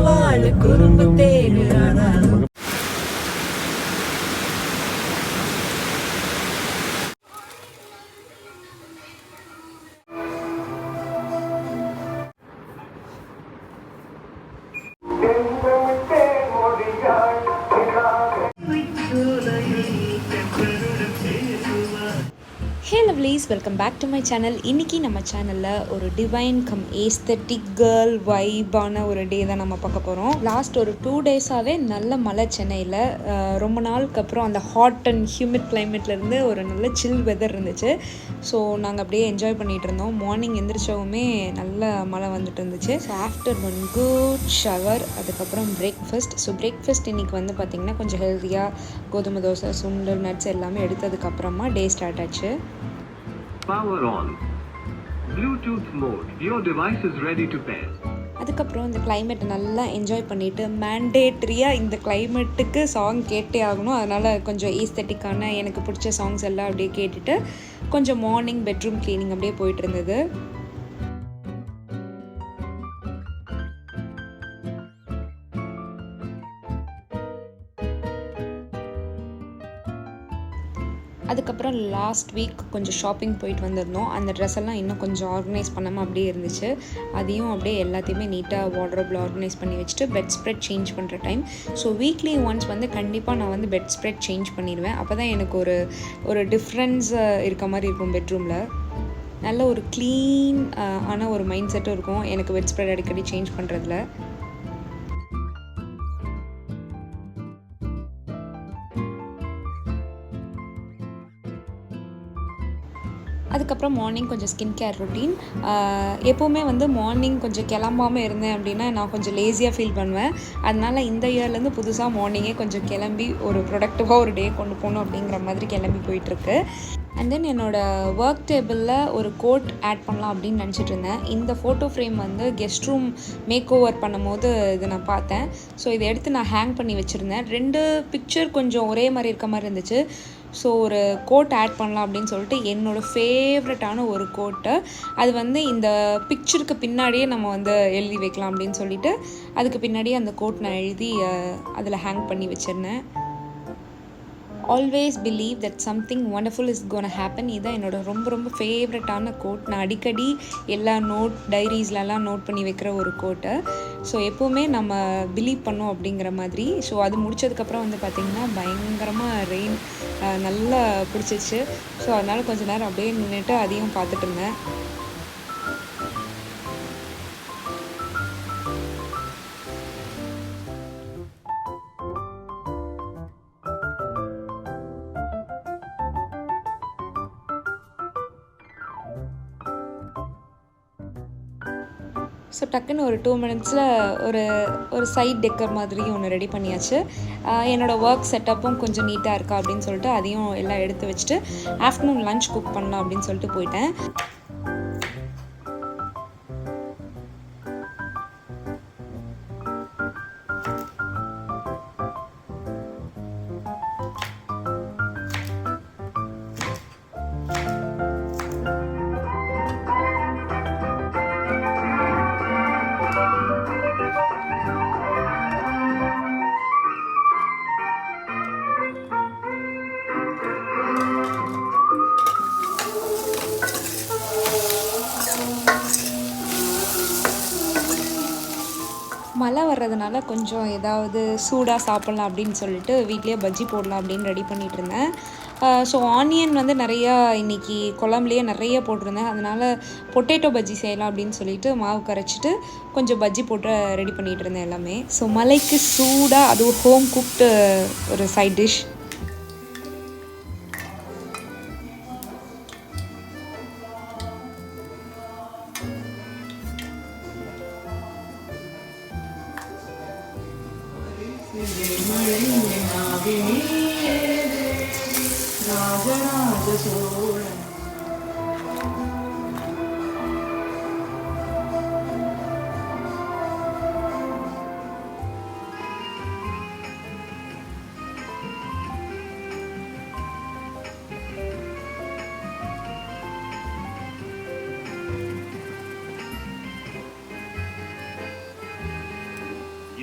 வாழு குறும்பு தேனு ஆனாலும். Hey lovelies, welcome back to my channel. இன்றைக்கி நம்ம சேனலில் ஒரு டிவைன் கம் ஏஸ்தட்டிக் கேர்ள் வைபான ஒரு டே தான் நம்ம பார்க்க போகிறோம். லாஸ்ட் ஒரு 2 டேஸாகவே நல்ல மழை சென்னையில். ரொம்ப நாளுக்கு அப்புறம் அந்த ஹாட் அண்ட் ஹியூமிட் கிளைமேட்லேருந்து ஒரு நல்ல சில் வெதர் இருந்துச்சு. ஸோ நாங்கள் அப்படியே என்ஜாய் பண்ணிகிட்டு இருந்தோம். மார்னிங் எந்திரிச்சவுமே நல்ல மழை வந்துட்டு இருந்துச்சு. So after one good shower, அதுக்கப்புறம் பிரேக்ஃபாஸ்ட். ஸோ பிரேக்ஃபாஸ்ட் இன்றைக்கி வந்து பார்த்திங்கன்னா கொஞ்சம் ஹெல்த்தியாக கோதுமை தோசை, சுண்டல், நட்ஸ் எல்லாமே எடுத்ததுக்கப்புறமா டே ஸ்டார்ட் ஆச்சு. Power on. Bluetooth mode. Your device is ready to pair. அதுக்கப்புறம் இந்த கிளைமேட்டை நல்லா என்ஜாய் பண்ணிவிட்டு, மேண்டேட்ரியாக இந்த கிளைமேட்டுக்கு சாங் கேட்டே ஆகணும். அதனால் கொஞ்சம் ஈஸ்தட்டிக்கான எனக்கு பிடிச்ச சாங்ஸ் எல்லாம் அப்படியே கேட்டுட்டு கொஞ்சம் மார்னிங் பெட்ரூம் க்ளீனிங் அப்படியே போயிட்டு இருந்தது. அதுக்கப்புறம் லாஸ்ட் வீக் கொஞ்சம் ஷாப்பிங் போயிட்டு வந்திருந்தோம். அந்த ட்ரெஸ் எல்லாம் இன்னும் கொஞ்சம் ஆர்கனைஸ் பண்ணாமல் அப்படியே இருந்துச்சு. அதையும் அப்படியே எல்லாத்தையுமே நீட்டாக வார்ட்ரோபில் ஆர்கனைஸ் பண்ணி வச்சுட்டு பெட் ஸ்ப்ரெட் சேஞ்ச் பண்ணுற டைம். ஸோ வீக்லி ஒன்ஸ் வந்து கண்டிப்பாக நான் வந்து பெட் ஸ்ப்ரெட் சேஞ்ச் பண்ணிடுவேன். அப்போ தான் எனக்கு ஒரு டிஃப்ரென்ஸ் இருக்க மாதிரி இருக்கும் பெட்ரூமில். நல்ல ஒரு க்ளீன் ஆன ஒரு மைண்ட் செட்டும் இருக்கும் எனக்கு பெட் ஸ்ப்ரெட் அடிக்கடி சேஞ்ச் பண்ணுறதுல. அதுக்கப்புறம் மார்னிங் கொஞ்சம் ஸ்கின் கேர் ரொட்டீன். எப்போவுமே வந்து மார்னிங் கொஞ்சம் கிளம்பாமல் இருந்தேன் அப்படின்னா நான் கொஞ்சம் லேசியாக ஃபீல் பண்ணுவேன். அதனால் இந்த இயர்லேருந்து புதுசாக மார்னிங்கே கொஞ்சம் கிளம்பி ஒரு ப்ரொடக்டிவாக ஒரு டே கொண்டு போகணும் அப்படிங்கிற மாதிரி கிளம்பி போயிட்டுருக்கு. அண்ட் தென் என்னோடய ஒர்க் டேபிளில் ஒரு கோட் ஆட் பண்ணலாம் அப்படின்னு நினச்சிட்டு இருந்தேன். இந்த ஃபோட்டோ ஃப்ரேம் வந்து கெஸ்ட் ரூம் மேக் ஓவர் பண்ணும்போது இது நான் பார்த்தேன். ஸோ இதை எடுத்து நான் ஹேங் பண்ணி வச்சுருந்தேன். 2 பிக்சர் கொஞ்சம் ஒரே மாதிரி இருக்க மாதிரி இருந்துச்சு. ஸோ ஒரு கோட் ஆட் பண்ணலாம் அப்படின்னு சொல்லிட்டு என்னோடய ஃபேவரட்டான ஒரு கோட்டை அது வந்து இந்த பிக்சருக்கு பின்னாடியே நம்ம வந்து எழுதி வைக்கலாம் அப்படின்னு சொல்லிட்டு அதுக்கு பின்னாடியே அந்த கோட் நான் எழுதி அதில் ஹேங் பண்ணி வச்சுருந்தேன். Always believe that something wonderful is gonna happen. இதுதான் என்னோட ரொம்ப ஃபேவரட்டான கோட். நான் அடிக்கடி எல்லா டைரிஸ்லலாம் நோட் பண்ணி வைக்கிற ஒரு கோட்டை. ஸோ எப்போவுமே நம்ம பிலீவ் பண்ணோம் அப்படிங்கிற மாதிரி. ஸோ அது முடித்ததுக்கப்புறம் வந்து பார்த்திங்கன்னா பயங்கரமாக ரெயின் நல்லா பிடிச்சிச்சு. ஸோ அதனால் கொஞ்சம் நேரம் அப்படியே நின்றுட்டு அதையும் பார்த்துட்டு இருந்தேன். ஸோ டக்குன்னு ஒரு 2 மினிட்ஸில் ஒரு சைட் டெக்கர் மாதிரி ஒன்று ரெடி பண்ணியாச்சு. என்னோடய ஒர்க் செட்டப்பும் கொஞ்சம் நீட்டாக இருக்கா அப்படின்னு சொல்லிட்டு அதையும் எல்லாம் எடுத்து வச்சுட்டு ஆஃப்டர்நூன் லன்ச் குக் பண்ணலாம் அப்படின்னு சொல்லிட்டு போயிட்டேன். மழை வர்றதுனால கொஞ்சம் ஏதாவது சூடாக சாப்பிட்லாம் அப்படின்னு சொல்லிட்டு வீட்லேயே பஜ்ஜி போடலாம் அப்படின்னு ரெடி பண்ணிகிட்டு இருந்தேன். ஸோ ஆனியன் வந்து நிறையா இன்றைக்கி குழம்புலையே நிறைய போட்டிருந்தேன். அதனால் பொட்டேட்டோ பஜ்ஜி செய்யலாம் அப்படின்னு சொல்லிட்டு மாவு கரைச்சிட்டு கொஞ்சம் பஜ்ஜி போட்டு ரெடி பண்ணிகிட்டு இருந்தேன் எல்லாமே. ஸோ மழைக்கு சூடாக அதுவும் ஹோம் குக்டு ஒரு சைட் டிஷ். ராஜராஜ சோழன்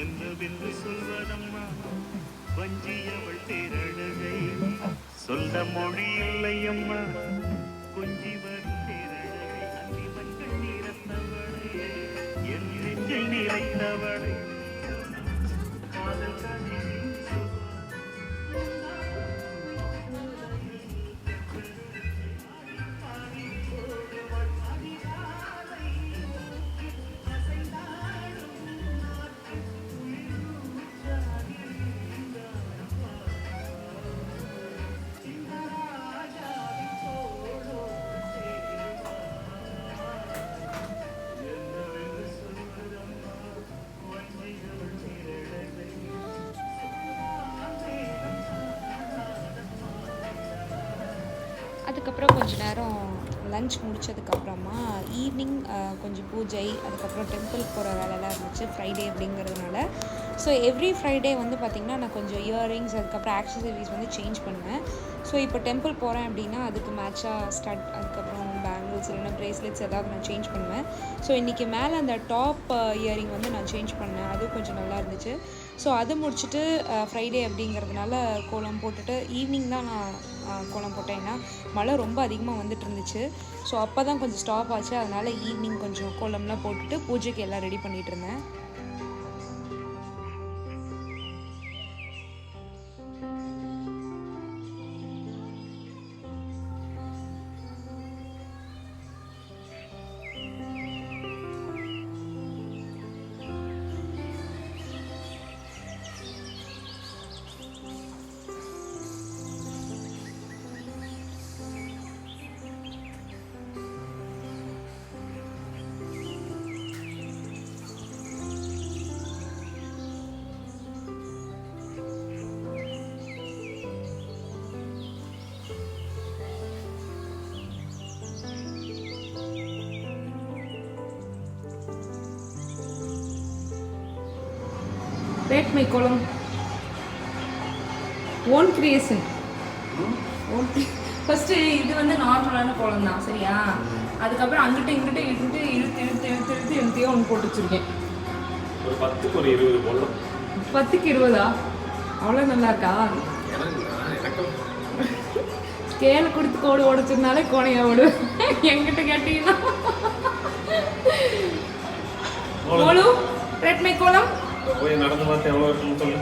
என்னவென்று சொல்வதம்மா வஞ்சியவள் பேரழகை சொல்ல மொழி இல்லை அம்மா கொஞ்சி வரும் பேரழகை அந்திவன் கண்ணீரத்தவளை என் நெஞ்சில் நிறைத்தவளை காதல் கண்ணீரில் அதுக்கப்புறம் கொஞ்ச நேரம் லஞ்ச் முடித்ததுக்கப்புறமா ஈவினிங் கொஞ்சம் பூஜை, அதுக்கப்புறம் டெம்பிள் போகிற வேலைலாம் இருந்துச்சு ஃப்ரைடே அப்படிங்கிறதுனால. ஸோ எவ்ரி ஃப்ரைடே வந்து பார்த்திங்கன்னா நான் கொஞ்சம் இயரிங்ஸ் அதுக்கப்புறம் ஆக்சசரிஸ் வந்து சேஞ்ச் பண்ணுவேன். ஸோ இப்போ டெம்பிள் போகிறேன் அப்படின்னா அதுக்கு மேட்சாக ஸ்டட், அதுக்கப்புறம் பேங்கிள்ஸ் இல்லைன்னா ப்ரேஸ்லெட்ஸ் ஏதாவது நான் சேஞ்ச் பண்ணுவேன். ஸோ இன்றைக்கி மேலே அந்த டாப் இயரிங் வந்து நான் சேஞ்ச் பண்ணேன், அதுவும் கொஞ்சம் நல்லா இருந்துச்சு. ஸோ அது முடிச்சுட்டு ஃப்ரைடே அப்படிங்கிறதுனால கோலம் போட்டுட்டு ஈவினிங் தான் நான் கோலம் போட்டேன். ஏன்னா மழை ரொம்ப அதிகமாக வந்துட்டு இருந்துச்சு. ஸோ அப்போ தான் கொஞ்சம் ஸ்டாப் ஆச்சு. அதனால் ஈவினிங் கொஞ்சம் கோலம்லாம் போட்டுட்டு பூஜைக்கு எல்லாம் ரெடி பண்ணிகிட்டு இருந்தேன். Rate my column. Own creation. First இது வந்து நார்மலான கோலம் தான், சரியா? அதுக்கப்புறம் அங்கிட்ட இங்கிட்ட இழுத்து ஒன்று போட்டு வச்சுருக்கேன். ஒரு 10க்கு ஒரு 20 கோலம். 10க்கு 20ஆ? அவ்வளோ நல்லா இருக்கா? ஸ்கேலை கொடுத்து கோடு ஓடிச்சிருந்தாலே கோணையாக ஓடுவேன். எங்கிட்ட கேட்டீங்கன்னா கோலு ரேட் மை கோலம். போய் நடந்து பார்த்து எவ்வளோ இருக்குன்னு சொல்லு.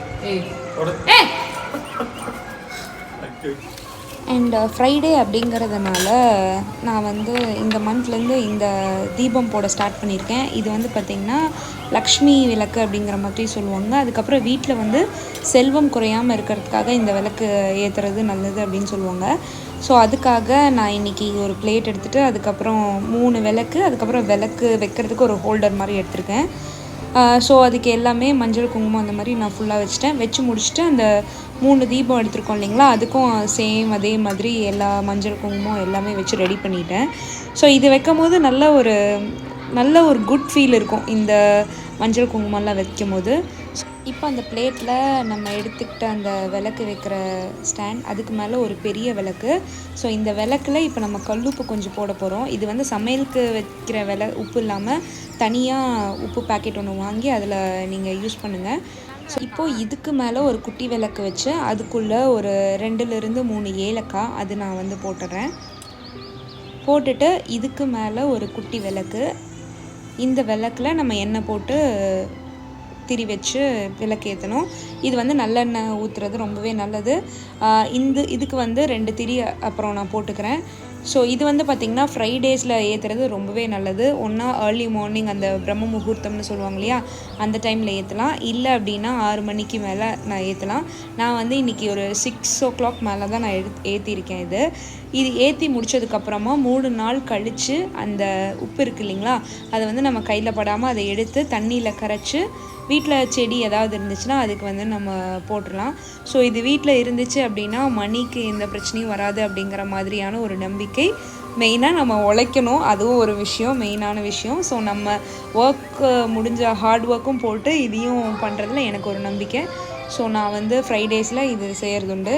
அண்ட் ஃப்ரைடே அப்படிங்கிறதுனால நான் வந்து இந்த மந்த்லேருந்து இந்த தீபம் போட ஸ்டார்ட் பண்ணியிருக்கேன். இது வந்து பார்த்திங்கன்னா லக்ஷ்மி விளக்கு அப்படிங்கிற மாதிரி சொல்லுவாங்க. அதுக்கப்புறம் வீட்டில் வந்து செல்வம் குறையாமல் இருக்கிறதுக்காக இந்த விளக்கு ஏற்றுறது நல்லது அப்படின்னு சொல்லுவாங்க. ஸோ அதுக்காக நான் இன்றைக்கி ஒரு பிளேட் எடுத்துகிட்டு அதுக்கப்புறம் 3 விளக்கு, அதுக்கப்புறம் விளக்கு வைக்கிறதுக்கு ஒரு ஹோல்டர் மாதிரி எடுத்திருக்கேன். ஸோ அதுக்கு எல்லாமே மஞ்சள் குங்குமம் அந்த மாதிரி நான் ஃபுல்லாக வச்சுட்டேன். வச்சு முடிச்சுட்டு அந்த 3 தீபம் எடுத்துருக்கோம் இல்லைங்களா, அதுக்கும் சேம் அதே மாதிரி எல்லா மஞ்சள் குங்குமம் எல்லாமே வச்சு ரெடி பண்ணிட்டேன். ஸோ இது வைக்கும் போது நல்ல ஒரு குட் ஃபீல் இருக்கும் இந்த மஞ்சள் குங்குமம்லாம் வைக்கும் போது. இப்போ அந்த பிளேட்டில் நம்ம எடுத்துக்கிட்ட அந்த விளக்கு வைக்கிற ஸ்டாண்ட், அதுக்கு மேலே ஒரு பெரிய விளக்கு. ஸோ இந்த விளக்கில் இப்போ நம்ம கல்லுப்பு கொஞ்சம் போட போகிறோம். இது வந்து சமையலுக்கு வைக்கிற உப்பு இல்லாமல் தனியாக உப்பு பேக்கெட் ஒன்று வாங்கி அதில் நீங்கள் யூஸ் பண்ணுங்கள். ஸோ இப்போது இதுக்கு மேலே ஒரு குட்டி விளக்கு வச்சு அதுக்குள்ளே ஒரு 2லிருந்து 3 ஏலக்காய் அது நான் வந்து போட்டுடுறேன். போட்டுட்டு இதுக்கு மேலே ஒரு குட்டி விளக்கு, இந்த விளக்கில் நம்ம எண்ணெய் போட்டு திரி வச்சு விளக்கு ஏற்றணும். இது வந்து நல்லெண்ணெய் ஊற்றுறது ரொம்பவே நல்லது. இதுக்கு வந்து 2 திரி அப்புறம் நான் போட்டுக்கிறேன். ஸோ இது வந்து பார்த்திங்கன்னா ஃப்ரைடேஸில் ஏற்றுறது ரொம்பவே நல்லது. ஒன்றா ஏர்லி மார்னிங் அந்த பிரம்ம முகூர்த்தம்னு சொல்லுவாங்க இல்லையா, அந்த டைமில் ஏற்றலாம். இல்லை அப்படின்னா 6 மணிக்கு மேலே நான் ஏற்றலாம். நான் வந்து இன்றைக்கி ஒரு 6 o'clock மேலே தான் நான் ஏற்றிருக்கேன். இது ஏற்றி முடித்ததுக்கப்புறமா 3 நாள் கழித்து அந்த உப்பு இருக்குது இல்லைங்களா, அதை வந்து நம்ம கையில் படாமல் அதை எடுத்து தண்ணியில் கரைச்சி வீட்டில் செடி ஏதாவது இருந்துச்சுன்னா அதுக்கு வந்து நம்ம போட்டுடலாம். ஸோ இது வீட்டில் இருந்துச்சு அப்படின்னா மணிக்கு எந்த பிரச்சனையும் வராது அப்படிங்கிற மாதிரியான ஒரு நம்பிக்கை. மெயினாக நம்ம உழைக்கணும், அதுவும் ஒரு விஷயம், மெயினான விஷயம். ஸோ நம்ம முடிஞ்ச ஹார்ட் ஒர்க்கும் போட்டு இதையும் பண்ணுறதுல எனக்கு ஒரு நம்பிக்கை. ஸோ நான் வந்து ஃப்ரைடேஸில் இது செய்கிறதுண்டு.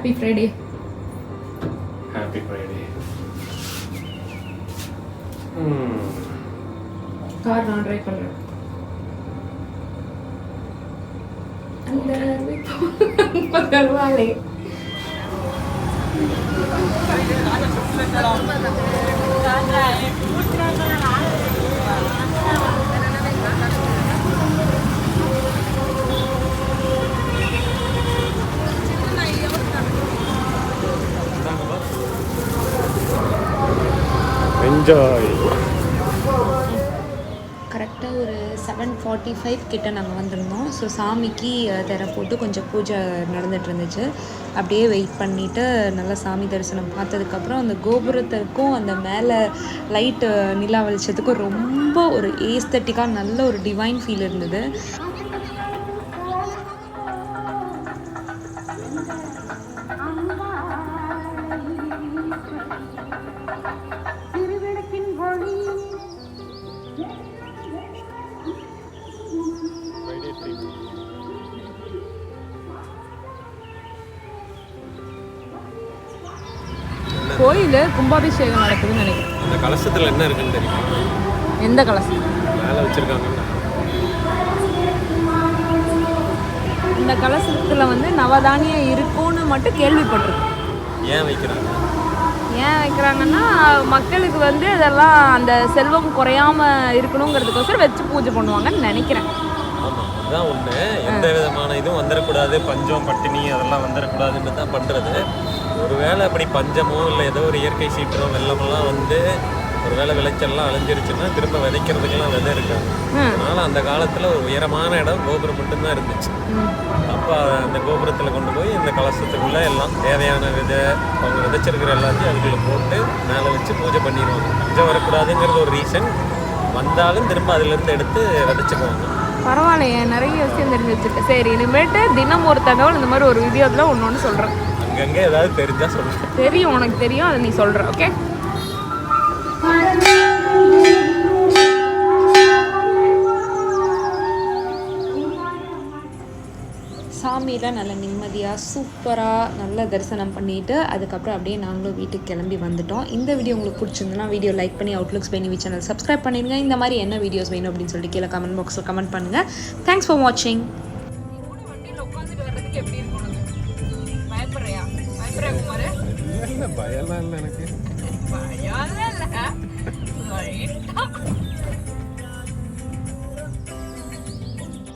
Happy Friday. Happy Friday. Car நான் ட்ரைவ் பண்ணுறேன். அந்த பரவாயில்லை. என்ஜாய். கரெக்டாக ஒரு 7:45 கிட்ட நாங்கள் வந்திருந்தோம். ஸோ சாமிக்கு திரை போட்டு கொஞ்சம் பூஜை நடந்துட்டு இருந்துச்சு. அப்படியே வெயிட் பண்ணிவிட்டு நல்லா சாமி தரிசனம் பார்த்ததுக்கப்புறம் அந்த கோபுரத்திற்கும் அந்த மேலே லைட்டு நிலா வெளிச்சத்துக்கும் ரொம்ப ஒரு ஏஸ்தட்டிக்காக நல்ல ஒரு டிவைன் ஃபீல் இருந்தது. கோயில் கும்பாபிஷேகம் நடக்குதுன்னு நினைக்கிறேன். அந்த கலசத்தில் என்ன இருக்குன்னு தெரியும்? எந்த கலசம்? மேலே வச்சுருக்காங்கல்ல. இந்த கலசத்தில் வந்து நவதானியம் இருக்கும்னு மட்டும் கேள்விப்பட்டிருக்கேன். ஏன் வைக்கிறாங்க? ஏன் வைக்கிறாங்கன்னா மக்களுக்கு வந்து இதெல்லாம் அந்த செல்வம் குறையாம இருக்கணுங்கிறதுக்கோசரம் வச்சு பூஜை பண்ணுவாங்கன்னு நினைக்கிறேன். ஆமாம், அதுதான் ஒன்று. எந்த விதமான இதுவும் வந்துடக்கூடாது, பஞ்சம் பட்டினி அதெல்லாம் வந்துடக்கூடாதுன்னு தான் பண்ணுறது. ஒருவேளை அப்படி பஞ்சமோ இல்லை ஏதோ ஒரு இயற்கை சீற்றமோ வெள்ளமெல்லாம் வந்து ஒருவேளை விளைச்சல்லாம் அழிஞ்சிருச்சுன்னா திரும்ப விதைக்கிறதுக்கெல்லாம் விதை இருக்காது. அதனால் அந்த காலத்தில் ஒரு உயரமான இடம் கோபுரம் மட்டும்தான் இருந்துச்சு. அப்போ அந்த கோபுரத்தில் கொண்டு போய் இந்த கலசத்துக்குள்ளே எல்லாம் தேவையான விதை அவங்க விதைச்சிருக்கிற எல்லாத்தையும் அதுக்குள்ளே போட்டு மேலே வச்சு பூஜை பண்ணிடுவாங்க. பஞ்சம் வரக்கூடாதுங்கிறது ஒரு ரீசன். வந்தாலும் திரும்ப அதிலேருந்து எடுத்து விதைச்சிக்குவாங்க. பரவாயில்லையே, நிறைய விஷயம் தெரிஞ்சு வச்சுருக்கேன். சரி, இனிமேட்டு தினம் ஒரு தகவல் இந்த மாதிரி ஒரு வீடியோவில் ஒன்று சொல்கிறேன். அங்கங்கே ஏதாவது தெரிஞ்சால் சொல்கிறேன். தெரியும், உனக்கு தெரியும், அதை நீ சொல்கிற. ஓகே. சாமியில் நல்ல நிம்மதியாக சூப்பராக நல்ல தரிசனம் பண்ணிவிட்டு அதுக்கப்புறம் அப்படியே நாங்களும் வீட்டுக்கு கிளம்பி வந்துட்டோம். இந்த வீடியோ உங்களுக்கு பிடிச்சிருந்துன்னா வீடியோ லைக் பண்ணி அவுட்லுக்ஸ் பெனிவி சேனல் சப்ஸ்கிரைப் பண்ணிடுங்க. இந்த மாதிரி என்ன வீடியோஸ் வேணும் அப்படின்னு சொல்லிட்டு கீழே கமெண்ட் பாக்ஸில் கமெண்ட் பண்ணுங்கள். தேங்க்ஸ் ஃபார் வாட்சிங். வண்டியில் உட்காந்துட்டு வர்றதுக்கு எப்படி இருக்கணும்? பயப்படுறியா? பயப்படுறியா குமார்? பயம்லாம் இல்லை எனக்கு.